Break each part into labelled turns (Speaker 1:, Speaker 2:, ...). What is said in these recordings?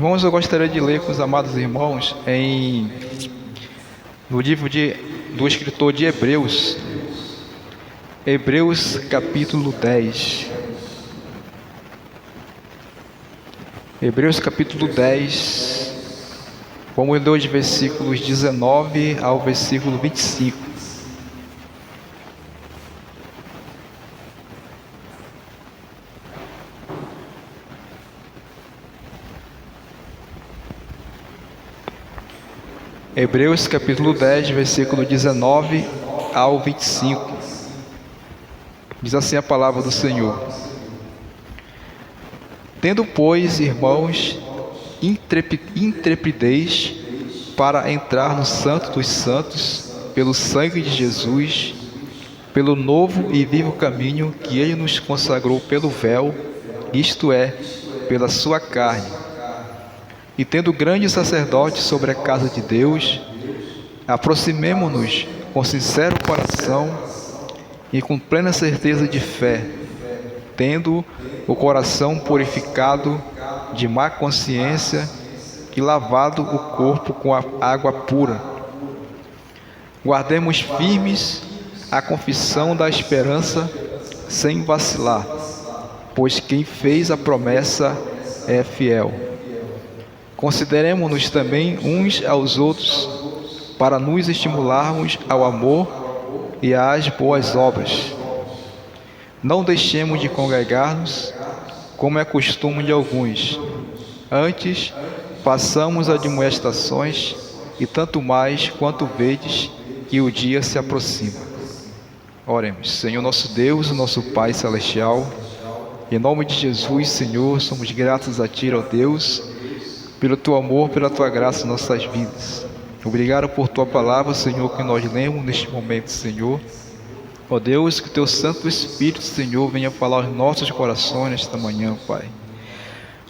Speaker 1: Irmãos, eu gostaria de ler com os amados irmãos no livro do escritor de Hebreus, Hebreus capítulo 10. Hebreus capítulo 10, vamos ler os versículos 19 ao versículo 25. Hebreus capítulo 10, versículo 19 ao 25. Diz assim a palavra do Senhor: Tendo, pois, irmãos, intrepidez para entrar no Santo dos Santos, pelo sangue de Jesus, pelo novo e vivo caminho que Ele nos consagrou pelo véu, isto é, pela sua carne. E tendo grande sacerdote sobre a casa de Deus, aproximemo-nos com sincero coração e com plena certeza de fé, tendo o coração purificado de má consciência e lavado o corpo com a água pura. Guardemos firmes a confissão da esperança sem vacilar, pois quem fez a promessa é fiel. Consideremo-nos também uns aos outros para nos estimularmos ao amor e às boas obras. Não deixemos de congregar-nos, como é costume de alguns. Antes, façamos admoestações, e tanto mais quanto vedes que o dia se aproxima. Oremos. Senhor nosso Deus, nosso Pai Celestial, em nome de Jesus, Senhor, somos gratos a Ti, ó Deus, pelo Teu amor, pela Tua graça em nossas vidas. Obrigado por Tua palavra, Senhor, que nós lemos neste momento, Senhor. Ó Deus, que o Teu Santo Espírito, Senhor, venha falar aos nossos corações nesta manhã, Pai.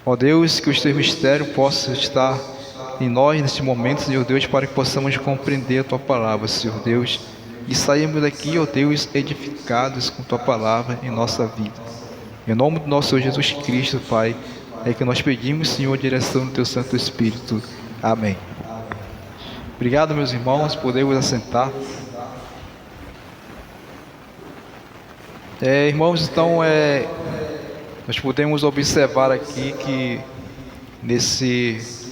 Speaker 1: Ó Deus, que o Teu mistério possa estar em nós neste momento, Senhor Deus, para que possamos compreender a Tua palavra, Senhor Deus, e saímos daqui, ó Deus, edificados com Tua palavra em nossa vida. Em nome do nosso Senhor Jesus Cristo, Pai, é que nós pedimos, Senhor, a direção do Teu Santo Espírito. Amém. Obrigado, meus irmãos, podemos assentar. Irmãos, então, nós podemos observar aqui que nesses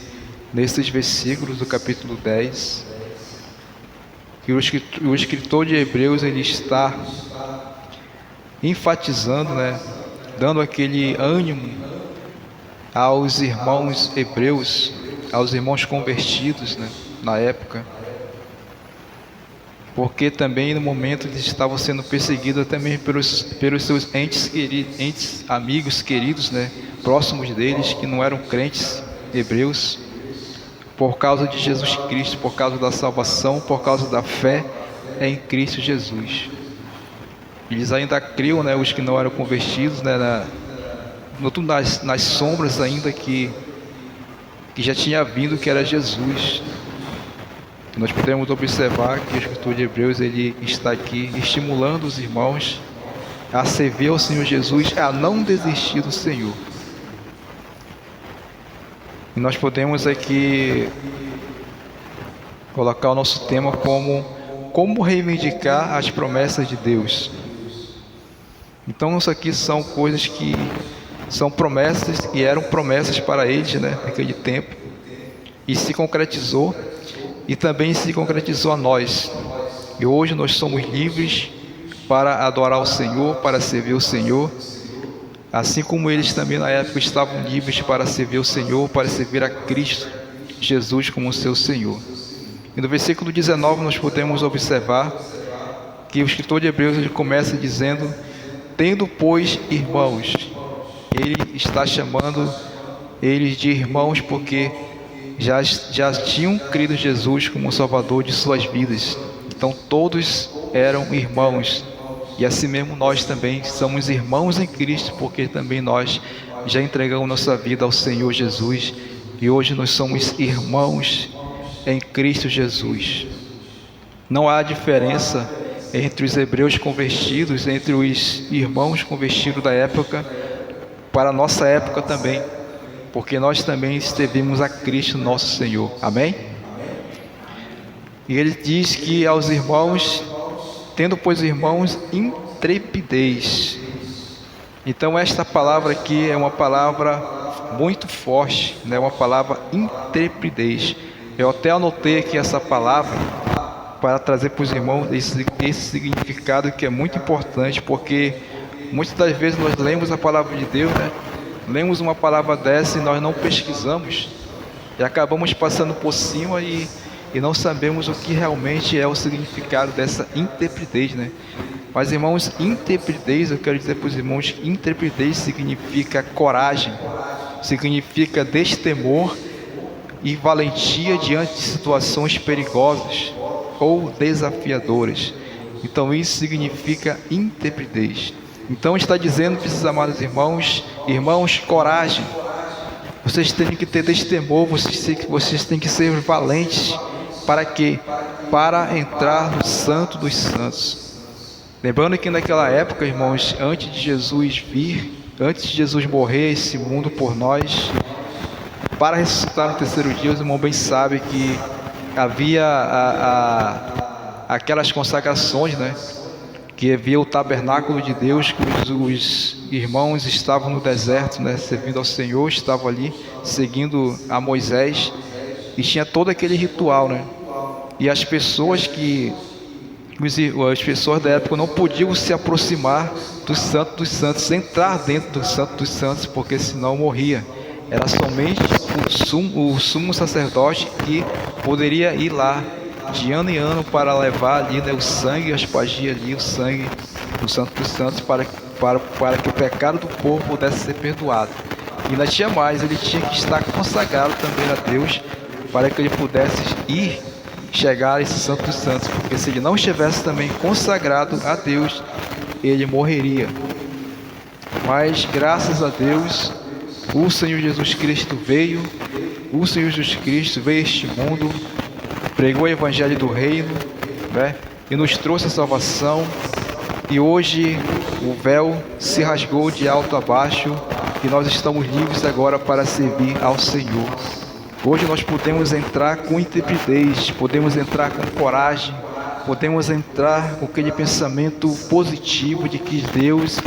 Speaker 1: versículos do capítulo 10, que o escritor de Hebreus ele está enfatizando, dando aquele ânimo aos irmãos hebreus, aos irmãos convertidos, na época, porque também no momento eles estavam sendo perseguidos até mesmo pelos seus entes amigos queridos, próximos deles, que não eram crentes hebreus, por causa de Jesus Cristo, por causa da salvação, por causa da fé em Cristo Jesus. Eles ainda criam, os que não eram convertidos, nas sombras ainda que já tinha vindo, que era Jesus. Nós podemos observar que o escritor de Hebreus ele está aqui estimulando os irmãos a servir ao Senhor Jesus, a não desistir do Senhor. E nós podemos aqui colocar o nosso tema como reivindicar as promessas de Deus. Então isso aqui são coisas que são promessas e eram promessas para eles, naquele tempo, e se concretizou, e também se concretizou a nós. E hoje nós somos livres para adorar o Senhor, para servir o Senhor, assim como eles também na época estavam livres para servir o Senhor, para servir a Cristo Jesus como seu Senhor. E no versículo 19 nós podemos observar que o escritor de Hebreus ele começa dizendo: tendo, pois, irmãos. Ele está chamando eles de irmãos porque já tinham crido em Jesus como Salvador de suas vidas. Então todos eram irmãos. E assim mesmo nós também somos irmãos em Cristo, porque também nós já entregamos nossa vida ao Senhor Jesus. E hoje nós somos irmãos em Cristo Jesus. Não há diferença entre os hebreus convertidos, entre os irmãos convertidos da época, para a nossa época também. porque nós também servimos a Cristo nosso Senhor. Amém? E ele diz que aos irmãos, tendo pois irmãos intrepidez. Então esta palavra aqui é uma palavra muito forte, né? Uma palavra intrepidez. Eu até anotei aqui essa palavra para trazer para os irmãos esse significado que é muito importante, porque muitas das vezes nós lemos a palavra de Deus, né? Lemos uma palavra dessa e nós não pesquisamos e acabamos passando por cima e não sabemos o que realmente é o significado dessa intrepidez, né? Mas, irmãos, intrepidez, eu quero dizer para os irmãos, intrepidez significa coragem, significa destemor e valentia diante de situações perigosas ou desafiadoras. Então isso significa intrepidez. Então está dizendo para esses amados irmãos, coragem. Vocês têm que ter destemor, vocês têm que ser valentes. Para quê? Para entrar no Santo dos Santos. Lembrando que naquela época, irmãos, antes de Jesus vir, antes de Jesus morrer esse mundo por nós, para ressuscitar no terceiro dia, os irmãos bem sabem que havia aquelas consagrações, né? Que havia o tabernáculo de Deus, que os irmãos estavam no deserto, né? Servindo ao Senhor, estavam ali, seguindo a Moisés, e tinha todo aquele ritual, né? E as pessoas da época não podiam se aproximar do Santo dos Santos, entrar dentro do Santo dos Santos, porque senão morria. Era somente o sumo sacerdote que poderia ir lá de ano em ano para levar ali, né, o sangue, aspergir ali o sangue do Santo dos Santos para que o pecado do povo pudesse ser perdoado. E ainda tinha mais, ele tinha que estar consagrado também a Deus para que ele pudesse chegar a esse Santo dos Santos, porque se ele não estivesse também consagrado a Deus, ele morreria. Mas graças a Deus, o Senhor Jesus Cristo veio a este mundo, pregou o Evangelho do Reino, né? E nos trouxe a salvação, e hoje o véu se rasgou de alto a baixo, e nós estamos livres agora para servir ao Senhor. Hoje nós podemos entrar com intrepidez, podemos entrar com coragem, podemos entrar com aquele pensamento positivo de que Deus,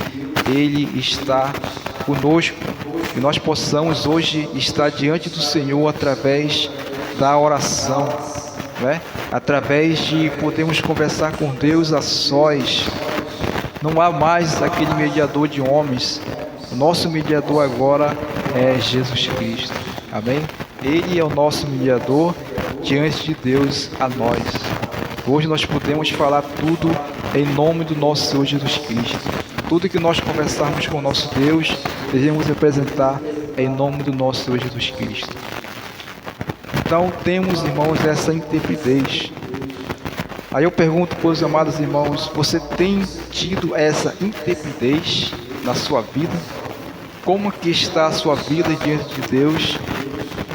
Speaker 1: Ele está conosco, e nós possamos hoje estar diante do Senhor através da oração, né? Através de podermos conversar com Deus a sós. Não há mais aquele mediador de homens, o nosso mediador agora é Jesus Cristo, amém? Ele é o nosso mediador diante de Deus a nós. Hoje nós podemos falar tudo em nome do nosso Senhor Jesus Cristo. Tudo que nós conversarmos com o nosso Deus, devemos apresentar em nome do nosso Senhor Jesus Cristo. Então temos, irmãos, essa intrepidez. Aí eu pergunto para os amados irmãos, você tem tido essa intrepidez na sua vida? Como que está a sua vida diante de Deus?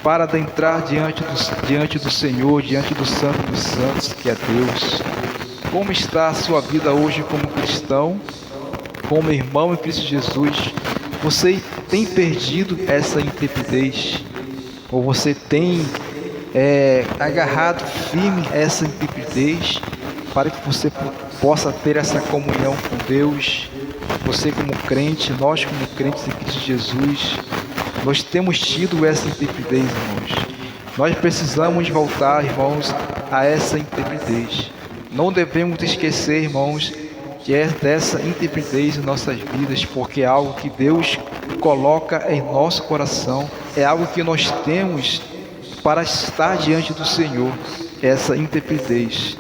Speaker 1: Para adentrar diante do Senhor, diante do Santo dos Santos, que é Deus. Como está a sua vida hoje como cristão, como irmão em Cristo Jesus? Você tem perdido essa intrepidez? Ou você tem agarrado firme essa intrepidez para que você possa ter essa comunhão com Deus? Você como crente, nós como crentes em Cristo Jesus, nós temos tido essa intrepidez, irmãos. Nós precisamos voltar, irmãos, a essa intrepidez. Não devemos esquecer, irmãos, que é dessa intrepidez em nossas vidas, porque é algo que Deus coloca em nosso coração, é algo que nós temos para estar diante do Senhor, essa intrepidez.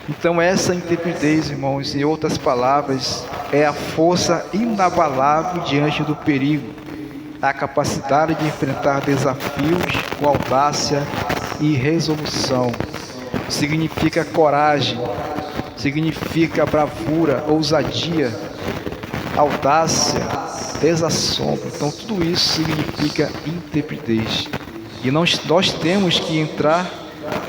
Speaker 1: Então essa intrepidez, irmãos, em outras palavras, é a força inabalável diante do perigo, a capacidade de enfrentar desafios com audácia e resolução. Significa coragem, significa bravura, ousadia, audácia, desassombro. Então tudo isso significa intrepidez. E nós temos que entrar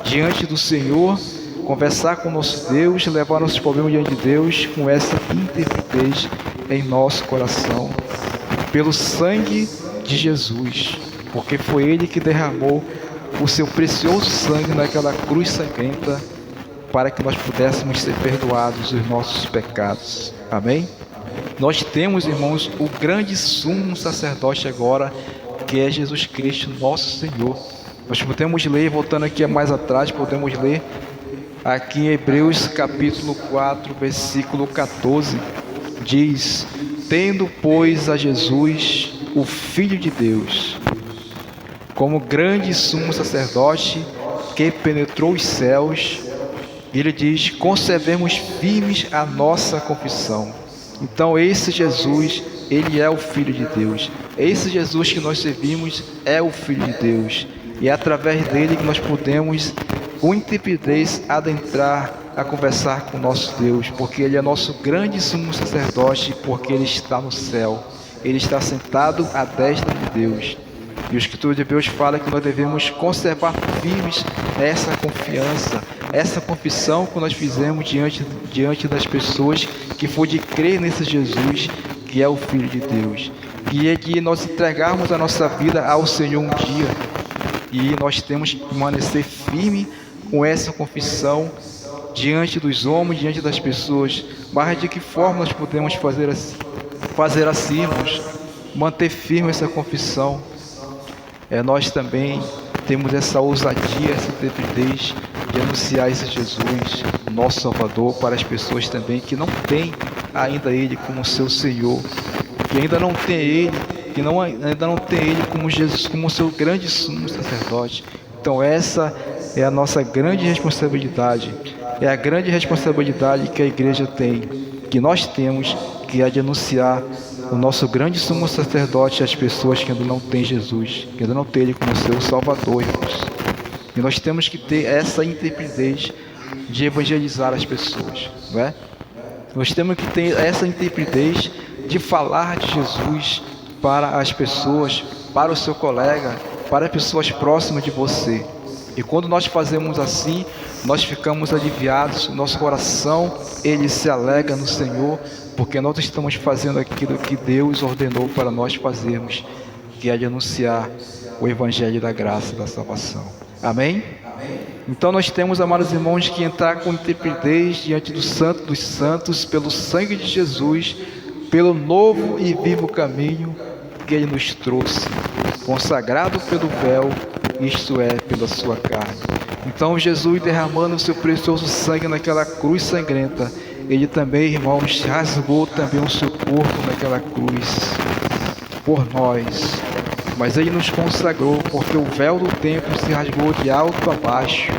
Speaker 1: diante do Senhor, conversar com o nosso Deus, levar nossos problemas diante de Deus com essa intrepidez em nosso coração. Pelo sangue de Jesus, porque foi Ele que derramou o seu precioso sangue naquela cruz sangrenta para que nós pudéssemos ser perdoados dos nossos pecados. Amém? Nós temos, irmãos, o grande sumo sacerdote agora, que é Jesus Cristo, nosso Senhor. Nós podemos ler, voltando aqui mais atrás, podemos ler aqui em Hebreus capítulo 4, versículo 14, diz: tendo, pois, a Jesus, o Filho de Deus, como grande sumo sacerdote que penetrou os céus, ele diz: conservemos firmes a nossa confissão. Então esse Jesus, ele é o Filho de Deus. Esse Jesus que nós servimos é o Filho de Deus. E é através dele que nós podemos, com intrepidez, adentrar a conversar com nosso Deus, porque ele é nosso grande sumo sacerdote, porque ele está no céu. Ele está sentado à destra de Deus. E o Escritor de Deus fala que nós devemos conservar firmes essa confiança, essa confissão que nós fizemos diante das pessoas, que foi de crer nesse Jesus, que é o Filho de Deus. E é de nós entregarmos a nossa vida ao Senhor um dia. E nós temos que permanecer firme com essa confissão diante dos homens, diante das pessoas. Mas de que forma nós podemos fazer assim, irmãos? Manter firme essa confissão. Nós também temos essa ousadia, essa intrepidez de anunciar esse Jesus, nosso Salvador, para as pessoas também que não têm ainda Ele como seu Senhor, que ainda não tem Ele, ainda não tem Ele como Jesus, como seu grande sumo sacerdote. Então essa é a nossa grande responsabilidade, é a grande responsabilidade que a igreja tem, que nós temos, que é de anunciar o nosso grande sumo sacerdote às pessoas que ainda não têm Jesus, que ainda não têm Ele como seu Salvador, irmãos. E nós temos que ter essa intrepidez de evangelizar as pessoas, não é? Nós temos que ter essa intrepidez de falar de Jesus para as pessoas, para o seu colega, para pessoas próximas de você. E quando nós fazemos assim, nós ficamos aliviados, nosso coração, ele se alegra no Senhor, porque nós estamos fazendo aquilo que Deus ordenou para nós fazermos, que é de anunciar o Evangelho da graça e da salvação. Amém? Então nós temos, amados irmãos, que entrar com intrepidez diante do Santo dos Santos, pelo sangue de Jesus, pelo novo e vivo caminho que Ele nos trouxe, consagrado pelo véu, isto é, pela sua carne. Então Jesus, derramando o seu precioso sangue naquela cruz sangrenta, Ele também, irmãos, rasgou também o seu corpo naquela cruz por nós. Mas Ele nos consagrou, porque o véu do templo se rasgou de alto a baixo.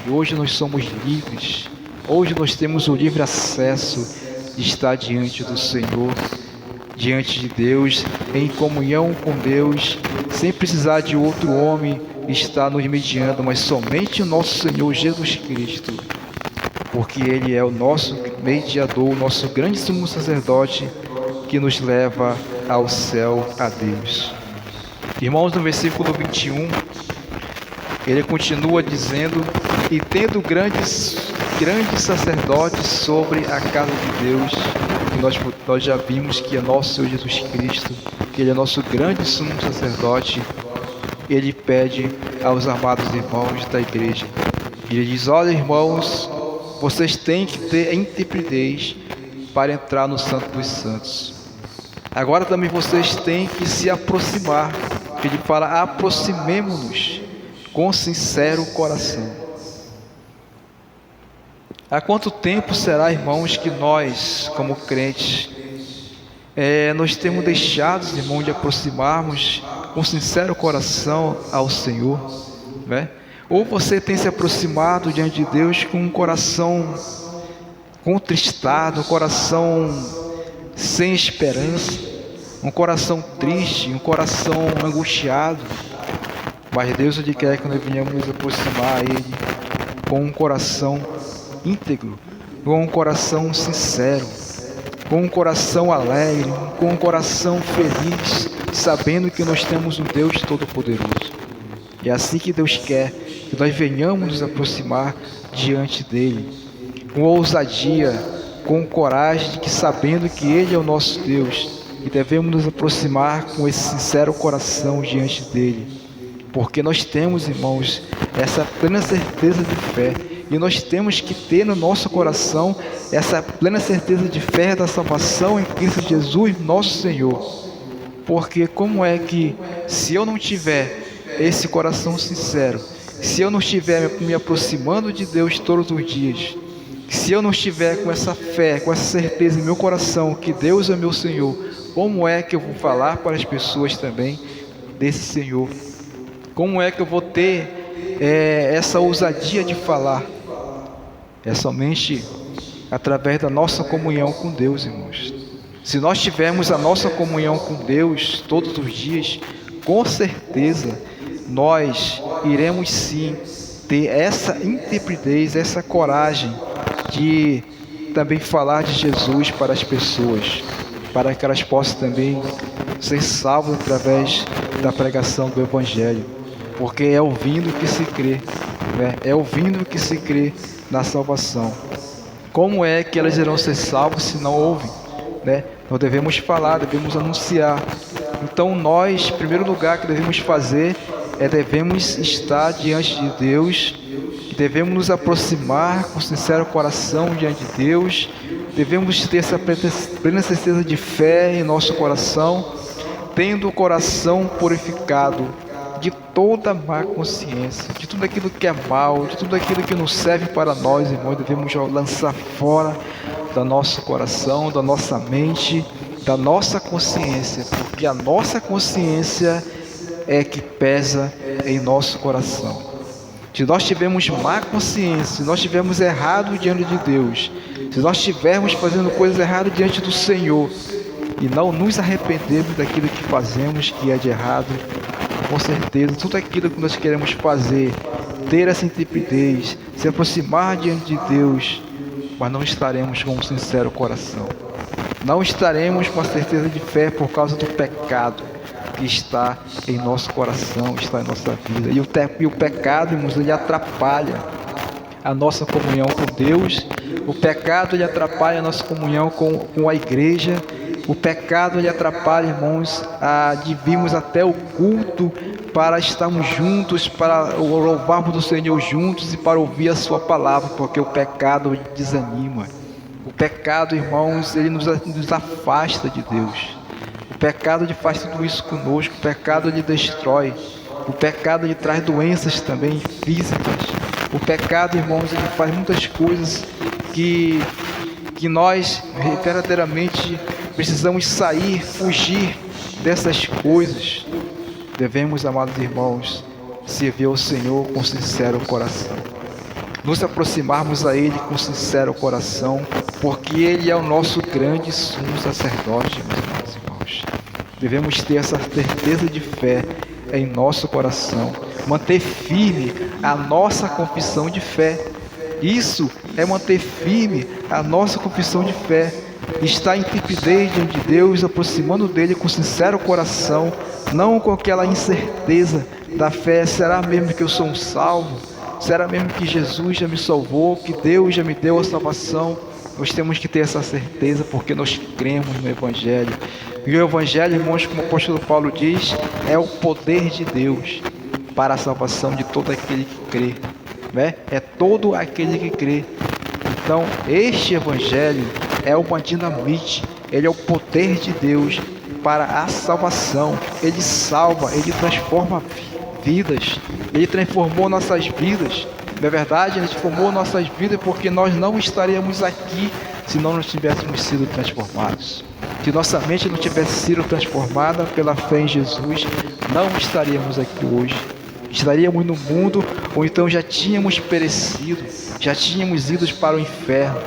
Speaker 1: E hoje nós somos livres. Hoje nós temos o livre acesso de estar diante do Senhor, diante de Deus, em comunhão com Deus, sem precisar de outro homem estar nos mediando, mas somente o nosso Senhor Jesus Cristo. Porque Ele é o nosso mediador, o nosso grande sumo sacerdote, que nos leva ao céu, a Deus. Irmãos, no versículo 21, ele continua dizendo: e tendo grandes sacerdotes sobre a casa de Deus, que nós já vimos que é nosso Senhor Jesus Cristo, que Ele é nosso grande sumo sacerdote, Ele pede aos amados irmãos da igreja, Ele diz: olha, irmãos, vocês têm que ter intrepidez para entrar no Santo dos Santos. Agora também vocês têm que se aproximar. Ele fala: aproximemo-nos com sincero coração. Há quanto tempo será, irmãos, que nós, como crentes, nós temos deixado, irmãos, de aproximarmos com sincero coração ao Senhor, né? Ou você tem se aproximado diante de Deus com um coração contristado, um coração sem esperança, um coração triste, um coração angustiado. Mas Deus, Ele quer que nós venhamos nos aproximar a Ele com um coração íntegro, com um coração sincero, com um coração alegre, com um coração feliz, sabendo que nós temos um Deus Todo-Poderoso. É assim que Deus quer que nós venhamos nos aproximar diante dEle, com ousadia, com coragem, de que sabendo que Ele é o nosso Deus, e devemos nos aproximar com esse sincero coração diante dele, porque nós temos, irmãos, essa plena certeza de fé, e nós temos que ter no nosso coração essa plena certeza de fé da salvação em Cristo Jesus, nosso Senhor. Porque como é que, se eu não tiver esse coração sincero, se eu não estiver me aproximando de Deus todos os dias, se eu não estiver com essa fé, com essa certeza em meu coração que Deus é meu Senhor, como é que eu vou falar para as pessoas também desse Senhor? Como é que eu vou ter essa ousadia de falar? É somente através da nossa comunhão com Deus, irmãos. Se nós tivermos a nossa comunhão com Deus todos os dias, com certeza nós iremos sim ter essa intrepidez, essa coragem de também falar de Jesus para as pessoas, para que elas possam também ser salvas através da pregação do Evangelho, porque é ouvindo que se crê, né? É ouvindo que se crê na salvação. Como é que elas irão ser salvas se não ouvem, né? Nós devemos falar, devemos anunciar. Então nós, em primeiro lugar, que devemos fazer devemos estar diante de Deus, devemos nos aproximar com sincero coração diante de Deus, devemos ter essa plena certeza de fé em nosso coração, tendo o coração purificado de toda má consciência, de tudo aquilo que é mal, de tudo aquilo que não serve para nós, irmãos. Devemos lançar fora do nosso coração, da nossa mente, da nossa consciência, porque a nossa consciência é que pesa em nosso coração. Se nós tivermos má consciência, se nós estivermos errados diante de Deus, se nós estivermos fazendo coisas erradas diante do Senhor e não nos arrependermos daquilo que fazemos que é de errado, com certeza tudo aquilo que nós queremos fazer, ter essa intrepidez, se aproximar diante de Deus, mas não estaremos com um sincero coração, não estaremos com a certeza de fé por causa do pecado que está em nosso coração, está em nossa vida. E o pecado, irmãos, ele atrapalha a nossa comunhão com Deus. O pecado, ele atrapalha a nossa comunhão com a igreja. O pecado, ele atrapalha, irmãos, de virmos até o culto para estarmos juntos, para louvarmos do Senhor juntos e para ouvir a sua palavra, porque o pecado desanima. O pecado, irmãos, ele nos afasta de Deus. O pecado ele faz tudo isso conosco, o pecado ele destrói, o pecado ele traz doenças também físicas, o pecado, irmãos, ele faz muitas coisas que nós verdadeiramente precisamos sair, fugir dessas coisas. Devemos, amados irmãos, servir ao Senhor com sincero coração, nos aproximarmos a Ele com sincero coração, porque Ele é o nosso grande sumo sacerdote, meus irmãos. Devemos ter essa certeza de fé em nosso coração, manter firme a nossa confissão de fé. Isso é manter firme a nossa confissão de fé, estar em intrepidez diante de Deus, aproximando dele com sincero coração, não com aquela incerteza da fé. Será mesmo que eu sou um salvo? Será mesmo que Jesus já me salvou, que Deus já me deu a salvação? Nós temos que ter essa certeza porque nós cremos no Evangelho. E o Evangelho, irmãos, como o apóstolo Paulo diz, é o poder de Deus para a salvação de todo aquele que crê, né? É todo aquele que crê. Então, este Evangelho é uma dinamite, ele é o poder de Deus para a salvação. Ele salva, ele transforma vidas, ele transformou nossas vidas. Na verdade, ele transformou nossas vidas porque nós não estaríamos aqui se não tivéssemos sido transformados. Se nossa mente não tivesse sido transformada pela fé em Jesus, não estaríamos aqui hoje. Estaríamos no mundo, ou então já tínhamos perecido, já tínhamos ido para o inferno.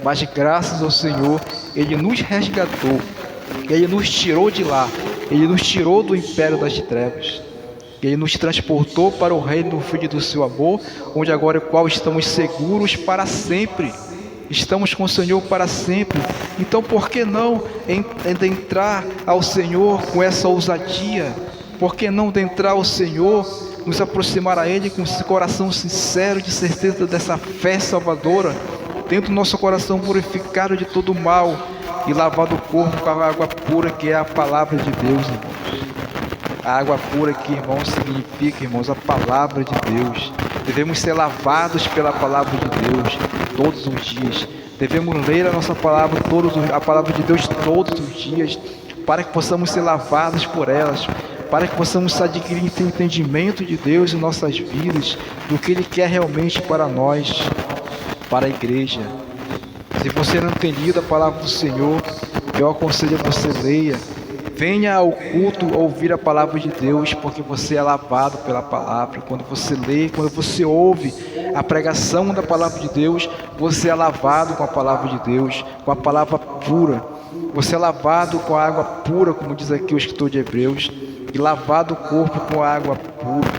Speaker 1: Mas graças ao Senhor, Ele nos resgatou, Ele nos tirou de lá, Ele nos tirou do império das trevas. Ele nos transportou para o reino do Filho do seu amor, onde agora qual estamos seguros para sempre. Estamos com o Senhor para sempre. Então por que não entrar ao Senhor com essa ousadia? Por que não entrar ao Senhor, nos aproximar a Ele com esse coração sincero, de certeza dessa fé salvadora, tendo nosso coração purificado de todo mal, e lavado o corpo com a água pura que é a palavra de Deus, irmãos. A água pura aqui, irmãos, significa, irmãos, a palavra de Deus. Devemos ser lavados pela palavra de Deus todos os dias. Devemos ler a nossa palavra, a palavra de Deus todos os dias, para que possamos ser lavados por elas, para que possamos adquirir entendimento de Deus em nossas vidas, do que Ele quer realmente para nós, para a igreja. Se você não tem lido a palavra do Senhor, eu aconselho a você leia. Venha ao culto ouvir a palavra de Deus, porque você é lavado pela palavra. Quando você lê, quando você ouve a pregação da palavra de Deus, você é lavado com a palavra de Deus, com a palavra pura. Você é lavado com a água pura, como diz aqui o escritor de Hebreus, e lavado o corpo com a água pura.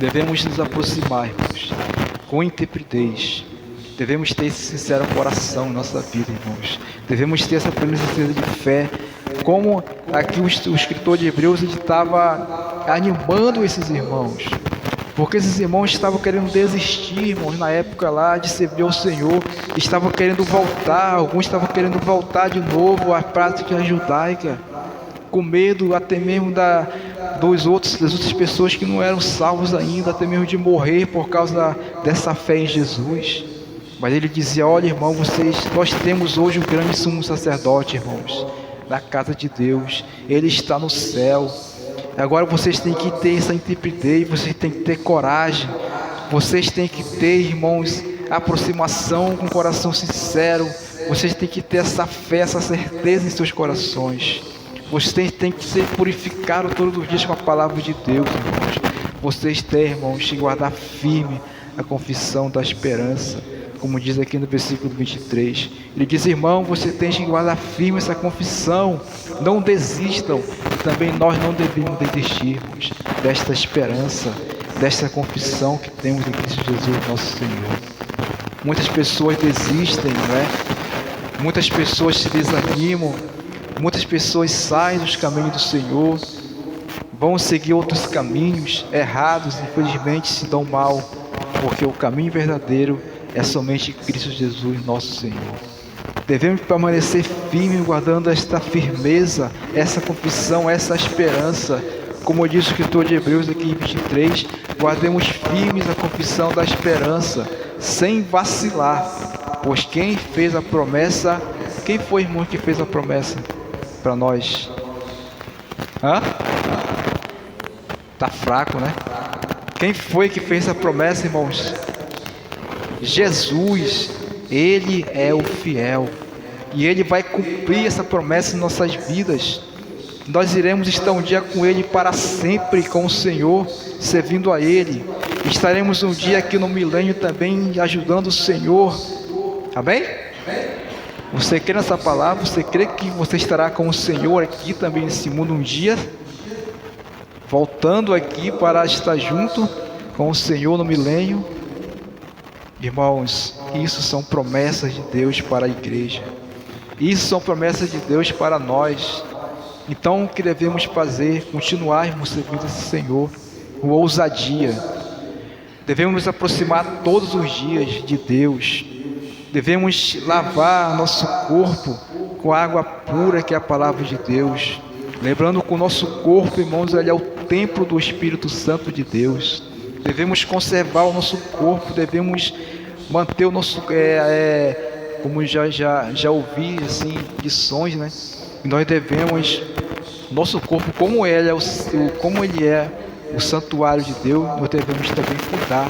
Speaker 1: Devemos nos aproximar, irmãos, com intrepidez. Devemos ter esse sincero coração em nossa vida, irmãos. Devemos ter essa plena certeza de fé. Como aqui o escritor de Hebreus estava animando esses irmãos. Porque esses irmãos estavam querendo desistir, irmãos, na época lá de servir ao Senhor. Estavam querendo voltar, alguns estavam querendo voltar de novo à prática judaica. Com medo até mesmo das outras pessoas que não eram salvos ainda, até mesmo de morrer por causa dessa fé em Jesus. Mas ele dizia: olha, irmão, nós temos hoje um grande sumo sacerdote, irmãos, da casa de Deus. Ele está no céu. Agora vocês têm que ter essa intrepidez, vocês têm que ter coragem, vocês têm que ter, irmãos, aproximação com o coração sincero. Vocês têm que ter essa fé, essa certeza em seus corações. Vocês têm que ser purificados todos os dias com a palavra de Deus, irmãos. Vocês têm, irmãos, que guardar firme a confissão da esperança, como diz aqui no versículo 23. Ele diz: irmão, você tem que guardar firme essa confissão. Não desistam. E também nós não devemos desistirmos desta esperança, desta confissão que temos em Cristo Jesus, nosso Senhor. Muitas pessoas desistem, não é? Muitas pessoas se desanimam. Muitas pessoas saem dos caminhos do Senhor, vão seguir outros caminhos errados, infelizmente se dão mal, porque o caminho verdadeiro é somente Cristo Jesus, nosso Senhor. Devemos permanecer firmes, guardando esta firmeza, essa confissão, essa esperança. Como diz o escritor de Hebreus aqui em 23, guardemos firmes a confissão da esperança, sem vacilar, pois quem fez a promessa, quem foi, irmão, que fez a promessa para nós? Tá fraco, né? Quem foi que fez a promessa, irmãos? Jesus. Ele é o fiel e Ele vai cumprir essa promessa em nossas vidas. Nós iremos estar um dia com Ele para sempre, com o Senhor, servindo a Ele. Estaremos um dia aqui no milênio também ajudando o Senhor. Amém? Você crê nessa palavra? Você crê que você estará com o Senhor aqui também nesse mundo um dia? Voltando aqui para estar junto com o Senhor no milênio? Irmãos, isso são promessas de Deus para a igreja. Isso são promessas de Deus para nós. Então, o que devemos fazer? Continuarmos servindo esse Senhor com ousadia. Devemos nos aproximar todos os dias de Deus. Devemos lavar nosso corpo com a água pura que é a palavra de Deus. Lembrando que o nosso corpo, irmãos, ele é o templo do Espírito Santo de Deus. Devemos conservar o nosso corpo, devemos manter o nosso, como já ouvi assim, lições, né? E nós devemos, nosso corpo, como ele é o santuário de Deus, nós devemos também cuidar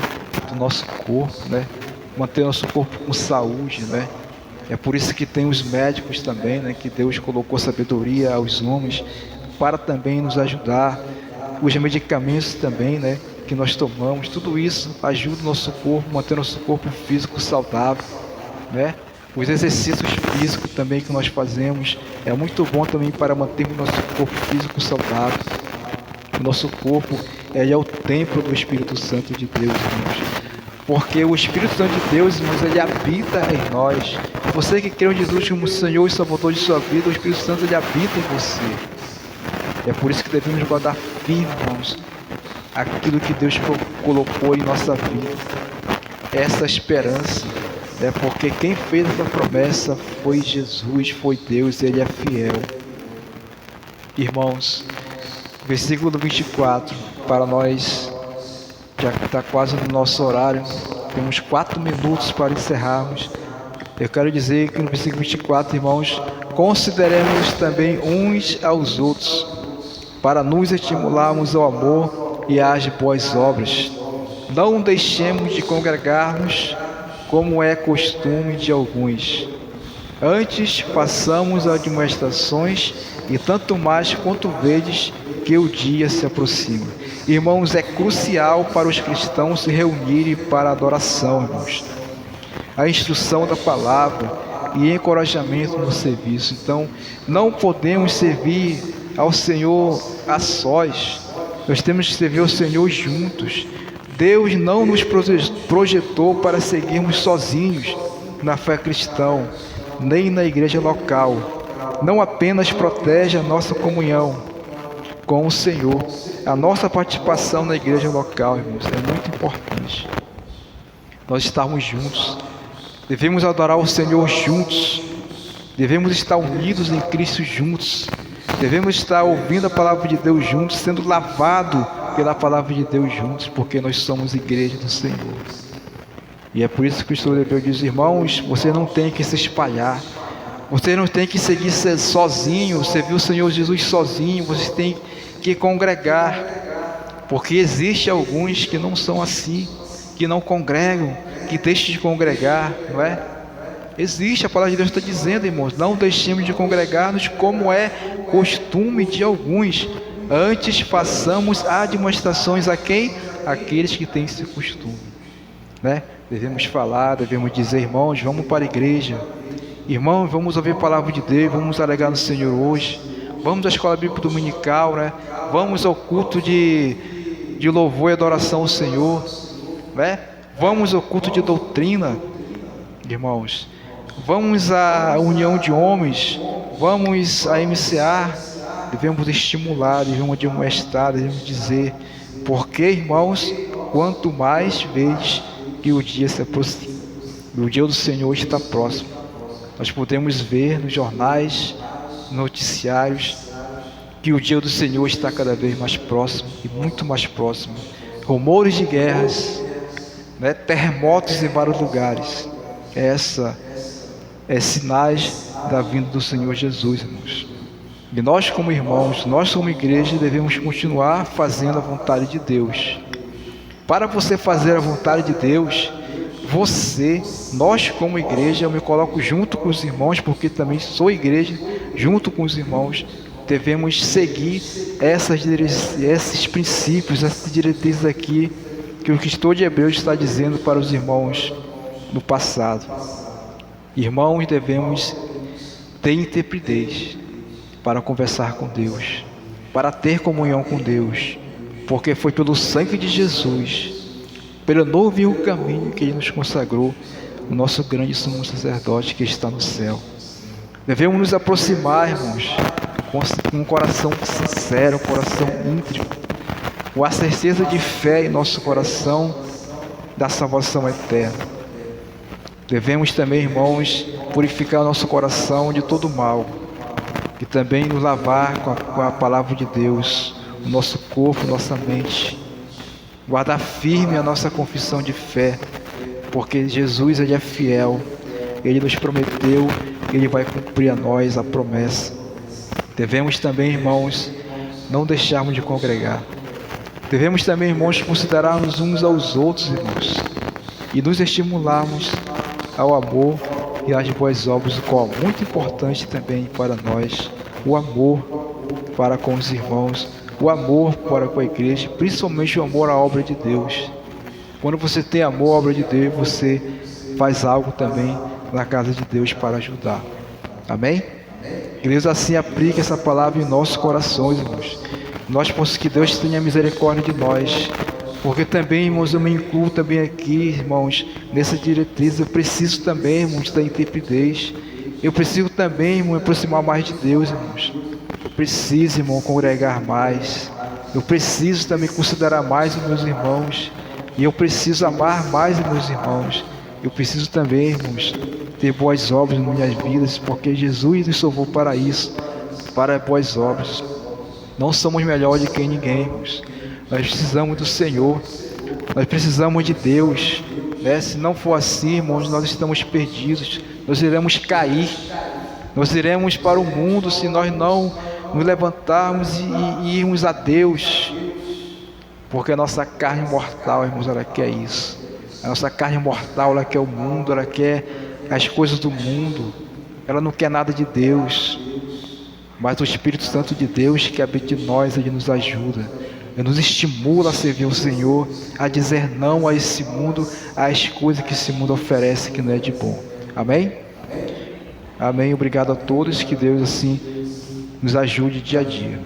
Speaker 1: do nosso corpo, né? Manter nosso corpo com saúde, né? É por isso que tem os médicos também, né? Que Deus colocou sabedoria aos homens para também nos ajudar. Os medicamentos também, né? Que nós tomamos, tudo isso ajuda o nosso corpo, manter nosso corpo físico saudável, né? Os exercícios físicos também que nós fazemos é muito bom também para manter o nosso corpo físico saudável. O nosso corpo é o templo do Espírito Santo de Deus, irmãos. Porque o Espírito Santo de Deus, irmãos, ele habita em nós. Você que crê em Jesus como Senhor e Salvador de sua vida, o Espírito Santo ele habita em você. É por isso que devemos guardar firme, irmãos, aquilo que Deus colocou em nossa vida. Essa esperança, Porque quem fez essa promessa foi Jesus, foi Deus, Ele é fiel. Irmãos, versículo 24, para nós, já que está quase no nosso horário, temos 4 minutos para encerrarmos. Eu quero dizer que no versículo 24, irmãos, consideremos também uns aos outros, para nos estimularmos ao amor e às boas obras. Não deixemos de congregar-nos, como é costume de alguns. Antes façamos admoestações, e tanto mais quanto vedes que o dia se aproxima. Irmãos, é crucial para os cristãos se reunirem para a adoração, irmãos. A instrução da palavra e encorajamento no serviço. Então, não podemos servir ao Senhor a sós. Nós temos que servir ao Senhor juntos. Deus não nos projetou para seguirmos sozinhos na fé cristã, nem na igreja local. Não apenas protege a nossa comunhão com o Senhor, a nossa participação na igreja local, irmãos, é muito importante. Nós estarmos juntos, devemos adorar o Senhor juntos, devemos estar unidos em Cristo juntos, devemos estar ouvindo a palavra de Deus juntos, sendo lavado pela palavra de Deus juntos, porque nós somos igreja do Senhor. E é por isso que Cristo diz: irmãos, você não tem que se espalhar, você não tem que seguir sozinho, servir o Senhor Jesus sozinho, você tem que congregar, porque existe alguns que não são assim, que não congregam, que deixam de congregar, não é? Existe, a palavra de Deus está dizendo, irmãos, não deixemos de congregar-nos como é costume de alguns. Antes façamos admoestações a quem? Aqueles que têm esse costume, né? Devemos falar, devemos dizer: irmãos, vamos para a igreja, irmãos, vamos ouvir a palavra de Deus, vamos alegar no Senhor hoje, vamos à escola bíblica dominical, né? Vamos ao culto de louvor e adoração ao Senhor, né? Vamos ao culto de doutrina, irmãos, vamos à união de homens, vamos à MCA. Devemos estimular, devemos admoestar, devemos dizer, porque, irmãos, quanto mais vezes que o dia se aproxima, o dia do Senhor está próximo. Nós podemos ver nos jornais, noticiários, que o dia do Senhor está cada vez mais próximo e muito mais próximo. Rumores de guerras, né? Terremotos em vários lugares. Essa é sinais da vinda do Senhor Jesus, irmãos. E nós, como irmãos, nós como igreja, devemos continuar fazendo a vontade de Deus. Para você fazer a vontade de Deus, nós como igreja, eu me coloco junto com os irmãos, porque também sou igreja, junto com os irmãos, devemos seguir esses princípios, essas diretrizes aqui, que o escritor de Hebreus está dizendo para os irmãos no passado. Irmãos, devemos ter intrepidez para conversar com Deus, para ter comunhão com Deus, porque foi pelo sangue de Jesus, pelo novo e vivo caminho que Ele nos consagrou, o nosso grande sumo sacerdote que está no céu. Devemos nos aproximar, irmãos, com um coração sincero, um coração íntegro, com a certeza de fé em nosso coração da salvação eterna. Devemos também, irmãos, purificar nosso coração de todo mal, e também nos lavar com a palavra de Deus, o nosso corpo, nossa mente, guardar firme a nossa confissão de fé, porque Jesus, Ele é fiel, Ele nos prometeu, Ele vai cumprir a nós a promessa. Devemos também, irmãos, não deixarmos de congregar. Devemos também, irmãos, considerarmos uns aos outros, irmãos, e nos estimularmos ao amor e às boas obras, o qual é muito importante também para nós, o amor para com os irmãos, o amor para com a igreja, principalmente o amor à obra de Deus. Quando você tem amor à obra de Deus, você faz algo também na casa de Deus para ajudar. Amém? Que Deus assim aplique essa palavra em nossos corações, irmãos. Nós possamos, que Deus tenha misericórdia de nós, porque também, irmãos, eu me incluo também aqui, irmãos, nessa diretriz. Eu preciso também, irmãos, da intrepidez. Eu preciso também, irmão, me aproximar mais de Deus, irmãos. Eu preciso, irmão, congregar mais. Eu preciso também considerar mais os meus irmãos. E eu preciso amar mais os meus irmãos. Eu preciso também, irmãos, ter boas obras nas minhas vidas, porque Jesus nos salvou para isso, para boas obras. Não somos melhores do que ninguém, irmãos. Nós precisamos do Senhor, nós precisamos de Deus, né? Se não for assim, irmãos, nós estamos perdidos, nós iremos cair, nós iremos para o mundo se nós não nos levantarmos e irmos a Deus, porque a nossa carne mortal, irmãos, ela quer isso. A nossa carne mortal, ela quer o mundo, ela quer as coisas do mundo, ela não quer nada de Deus. Mas o Espírito Santo de Deus que habita em nós, Ele nos ajuda, Ele nos estimula a servir o Senhor, a dizer não a esse mundo, às coisas que esse mundo oferece que não é de bom. Amém? Amém. Obrigado a todos, que Deus assim nos ajude dia a dia.